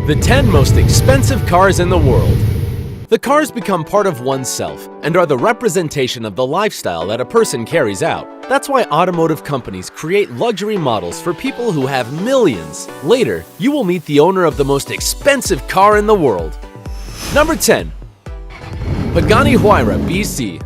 The 10 most expensive cars in the world. The cars become part of oneself and are the representation of the lifestyle that a person carries out. That's why automotive companies create luxury models for people who have millions. Later, you will meet the owner of the most expensive car in the world. Number 10. Pagani Huayra BC.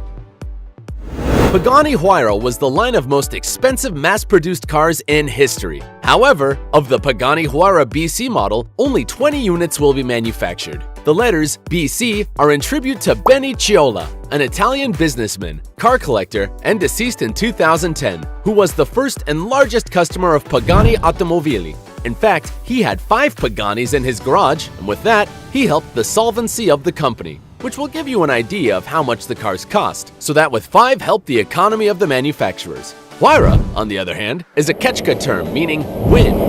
Pagani Huayra was the line of most expensive mass-produced cars in history. However, of the Pagani Huayra BC model, only 20 units will be manufactured. The letters BC are in tribute to Benny Ciola, an Italian businessman, car collector, and deceased in 2010, who was the first and largest customer of Pagani Automobili. In fact, he had 5 Paganis in his garage, and with that, he helped the solvency of the company, which will give you an idea of how much the cars cost, so that with 5 help the economy of the manufacturers. Huayra, on the other hand, is a Quechua term meaning wind,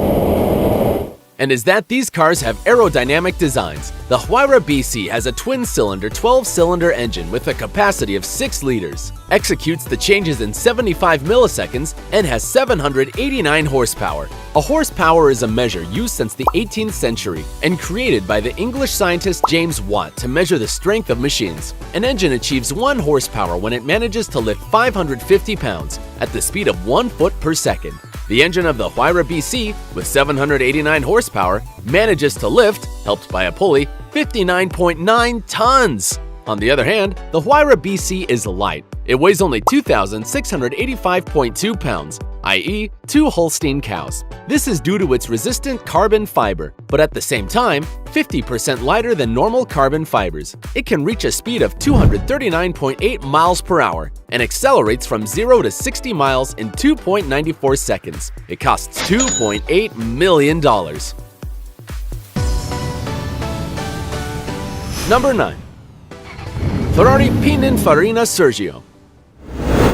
and is that these cars have aerodynamic designs. The Huayra BC has a twin-cylinder 12-cylinder engine with a capacity of 6 liters, executes the changes in 75 milliseconds, and has 789 horsepower. A horsepower is a measure used since the 18th century and created by the English scientist James Watt to measure the strength of machines. An engine achieves 1 horsepower when it manages to lift 550 pounds at the speed of 1 foot per second. The engine of the Huayra BC, with 789 horsepower, manages to lift, helped by a pulley, 59.9 tons. On the other hand, the Huayra BC is light. It weighs only 2,685.2 pounds, i.e. 2 Holstein cows. This is due to its resistant carbon fiber, but at the same time, 50% lighter than normal carbon fibers. It can reach a speed of 239.8 miles per hour and accelerates from 0 to 60 miles in 2.94 seconds. It costs $2.8 million. Number 9. Ferrari Pininfarina Sergio.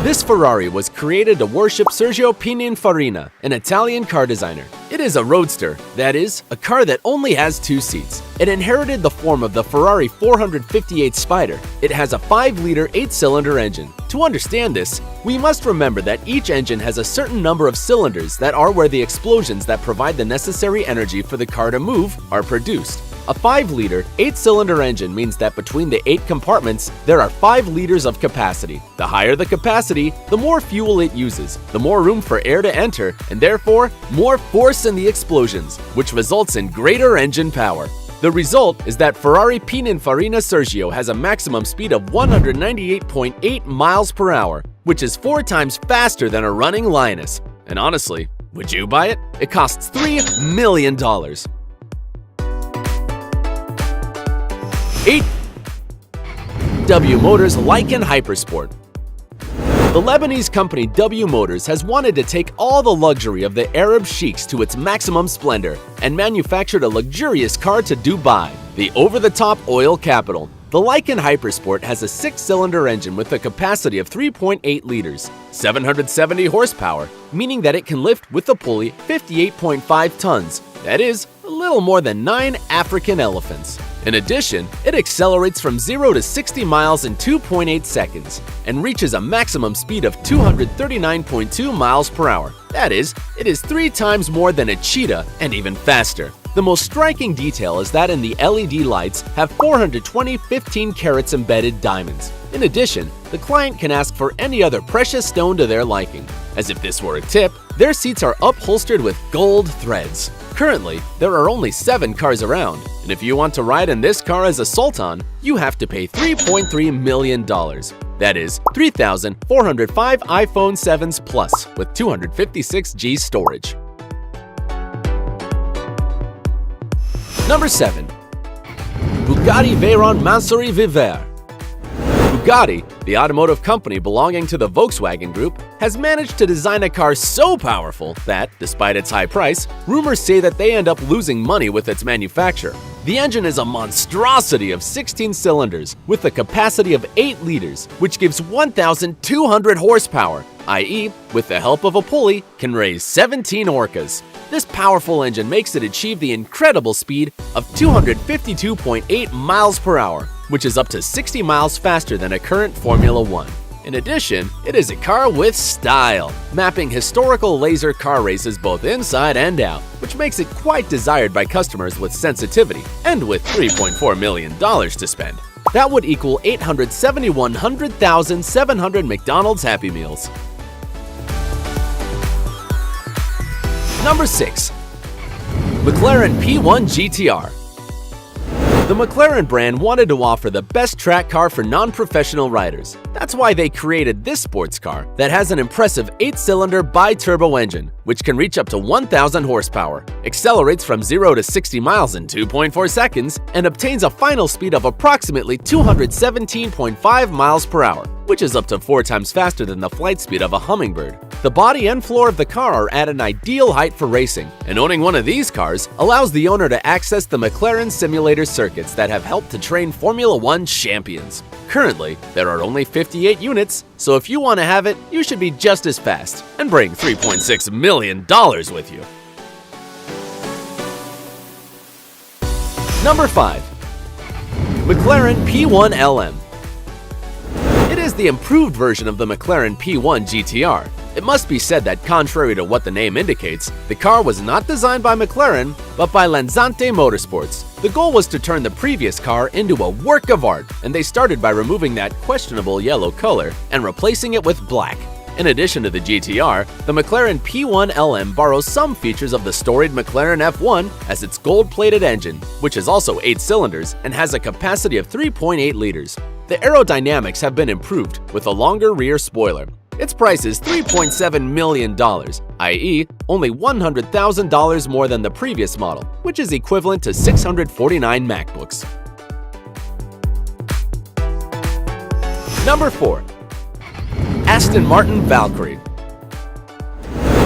This Ferrari was created to worship Sergio Pininfarina, an Italian car designer. It is a roadster, that is, a car that only has 2 seats. It inherited the form of the Ferrari 458 Spider. It has a 5-liter 8-cylinder engine. To understand this, we must remember that each engine has a certain number of cylinders that are where the explosions that provide the necessary energy for the car to move are produced. A 5-liter, 8-cylinder engine means that between the 8 compartments, there are 5 liters of capacity. The higher the capacity, the more fuel it uses, the more room for air to enter, and therefore, more force in the explosions, which results in greater engine power. The result is that Ferrari Pininfarina Sergio has a maximum speed of 198.8 miles per hour, which is 4 times faster than a running Lioness. And honestly, would you buy it? It costs $3 million. 8. W Motors Lykan Hypersport. The Lebanese company W Motors has wanted to take all the luxury of the Arab sheiks to its maximum splendor and manufactured a luxurious car to Dubai, the over-the-top oil capital. The Lykan Hypersport has a 6-cylinder engine with a capacity of 3.8 liters, 770 horsepower, meaning that it can lift with a pulley 58.5 tons, that is, a little more than 9 African elephants. In addition, it accelerates from 0 to 60 miles in 2.8 seconds and reaches a maximum speed of 239.2 miles per hour. That is, it is 3 times more than a cheetah and even faster. The most striking detail is that in the LED lights have 420 15 carats embedded diamonds. In addition, the client can ask for any other precious stone to their liking. As if this were a tip, their seats are upholstered with gold threads. Currently, there are only 7 cars around, and if you want to ride in this car as a Sultan, you have to pay $3.3 million. That is, 3,405 iPhone 7s Plus with 256G storage. Number 7. Bugatti Veyron Mansouri Vivere. Bugatti, the automotive company belonging to the Volkswagen Group, has managed to design a car so powerful that, despite its high price, rumors say that they end up losing money with its manufacture. The engine is a monstrosity of 16 cylinders with a capacity of 8 liters, which gives 1,200 horsepower, i.e., with the help of a pulley, can raise 17 Orcas. This powerful engine makes it achieve the incredible speed of 252.8 miles per hour, which is up to 60 miles faster than a current Formula One. In addition, it is a car with style, mapping historical laser car races both inside and out, which makes it quite desired by customers with sensitivity and with $3.4 million to spend. That would equal 871,700 McDonald's Happy Meals. Number 6. McLaren P1 GTR. The McLaren brand wanted to offer the best track car for non-professional riders. That's why they created this sports car that has an impressive 8-cylinder bi-turbo engine, which can reach up to 1,000 horsepower, accelerates from 0 to 60 miles in 2.4 seconds, and obtains a final speed of approximately 217.5 miles per hour, which is up to 4 times faster than the flight speed of a hummingbird. The body and floor of the car are at an ideal height for racing, and owning one of these cars allows the owner to access the McLaren simulator circuits that have helped to train Formula One champions. Currently, there are only 58 units, so if you want to have it, you should be just as fast and bring $3.6 million with you. Number 5. McLaren P1 LM. It is the improved version of the McLaren P1 GTR. It must be said that, contrary to what the name indicates, the car was not designed by McLaren, but by Lansante Motorsports. The goal was to turn the previous car into a work of art, and they started by removing that questionable yellow color and replacing it with black. In addition to the GTR, the McLaren P1 LM borrows some features of the storied McLaren F1 as its gold-plated engine, which is also 8 cylinders and has a capacity of 3.8 liters. The aerodynamics have been improved with a longer rear spoiler. Its price is $3.7 million, i.e., only $100,000 more than the previous model, which is equivalent to 649 MacBooks. Number 4. Aston Martin Valkyrie.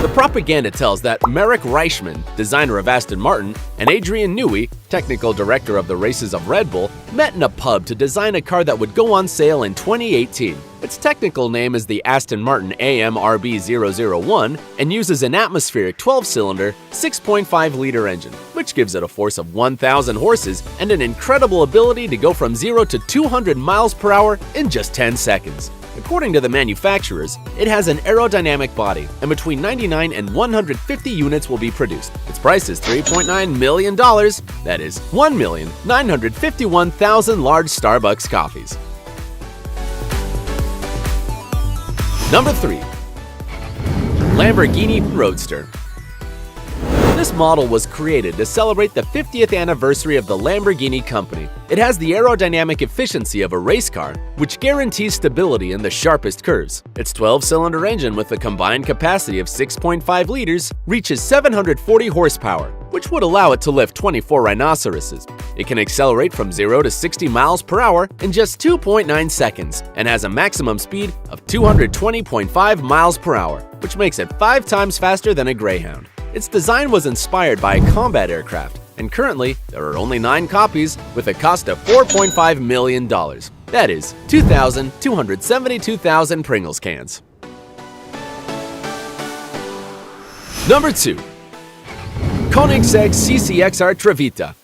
The propaganda tells that Marek Reichman, designer of Aston Martin, and Adrian Newey, technical director of the races of Red Bull, met in a pub to design a car that would go on sale in 2018. Its technical name is the Aston Martin AMRB001 and uses an atmospheric 12-cylinder, 6.5-liter engine, which gives it a force of 1,000 horses and an incredible ability to go from 0 to 200 miles per hour in just 10 seconds. According to the manufacturers, it has an aerodynamic body, and between 99 and 150 units will be produced. Its price is $3.9 million, that is 1,951,000 large Starbucks coffees. Number 3. Lamborghini Roadster. This model was created to celebrate the 50th anniversary of the Lamborghini company. It has the aerodynamic efficiency of a race car, which guarantees stability in the sharpest curves. Its 12-cylinder engine with a combined capacity of 6.5 liters reaches 740 horsepower, which would allow it to lift 24 rhinoceroses. It can accelerate from 0 to 60 miles per hour in just 2.9 seconds and has a maximum speed of 220.5 miles per hour, which makes it 5 times faster than a Greyhound. Its design was inspired by a combat aircraft, and currently there are only 9 copies with a cost of $4.5 million. That is 272,000 Pringles cans. Number 2. Koenigsegg CCXR Trevita.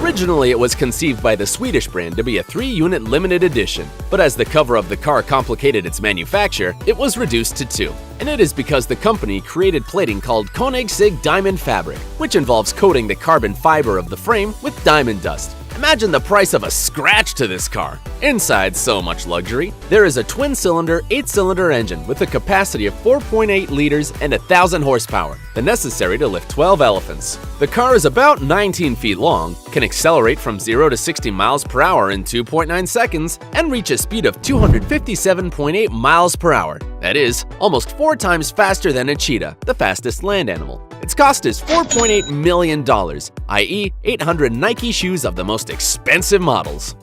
Originally, it was conceived by the Swedish brand to be a 3-unit limited edition, but as the cover of the car complicated its manufacture, it was reduced to 2. And it is because the company created plating called Koenigsegg Diamond Fabric, which involves coating the carbon fiber of the frame with diamond dust. Imagine the price of a scratch to this car. Inside so much luxury, there is a twin-cylinder, 8-cylinder engine with a capacity of 4.8 liters and 1,000 horsepower, the necessary to lift 12 elephants. The car is about 19 feet long, can accelerate from 0 to 60 miles per hour in 2.9 seconds, and reach a speed of 257.8 miles per hour. That is, almost 4 times faster than a cheetah, the fastest land animal. Its cost is $4.8 million, i.e., 800 Nike shoes of the most expensive models.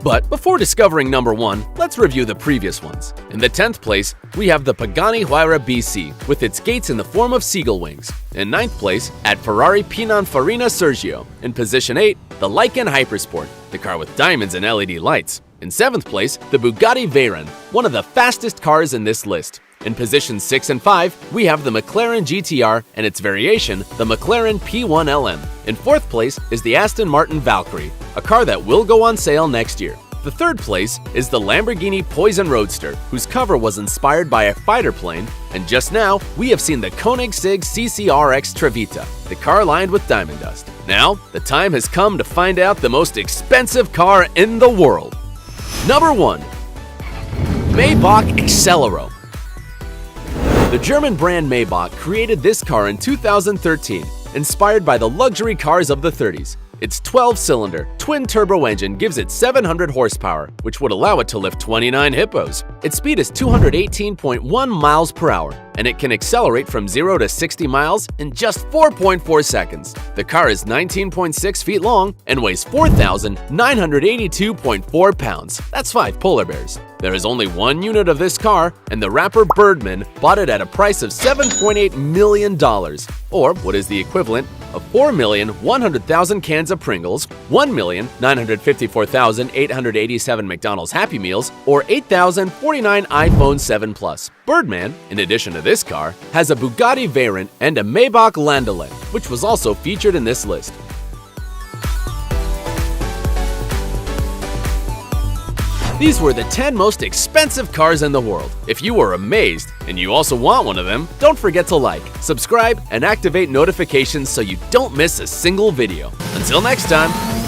But before discovering number 1, let's review the previous ones. In the 10th place, we have the Pagani Huayra BC, with its gates in the form of seagull wings. In 9th place, at Ferrari Pininfarina Sergio. In position 8, the Lykan Hypersport, the car with diamonds and LED lights. In 7th place, the Bugatti Veyron, one of the fastest cars in this list. In positions 6 and 5, we have the McLaren GTR and its variation, the McLaren P1LM. In 4th place is the Aston Martin Valkyrie, a car that will go on sale next year. The 3rd place is the Lamborghini Poison Roadster, whose cover was inspired by a fighter plane, and just now, we have seen the Koenigsegg CCRX Trevita, the car lined with diamond dust. Now, the time has come to find out the most expensive car in the world. Number 1. Maybach Accelero. The German brand Maybach created this car in 2013, inspired by the luxury cars of the 30s. Its 12-cylinder, twin-turbo engine gives it 700 horsepower, which would allow it to lift 29 hippos. Its speed is 218.1 miles per hour, and it can accelerate from 0 to 60 miles in just 4.4 seconds. The car is 19.6 feet long and weighs 4,982.4 pounds. That's 5 polar bears. There is only one unit of this car, and the rapper Birdman bought it at a price of $7.8 million, or what is the equivalent of 4,100,000 cans of Pringles, 1,954,887 McDonald's Happy Meals, or 8,049 iPhone 7 Plus. Birdman, in addition to this car, has a Bugatti Veyron and a Maybach Landaulet, which was also featured in this list. These were the 10 most expensive cars in the world. If you were amazed and you also want one of them, don't forget to like, subscribe, and activate notifications so you don't miss a single video. Until next time.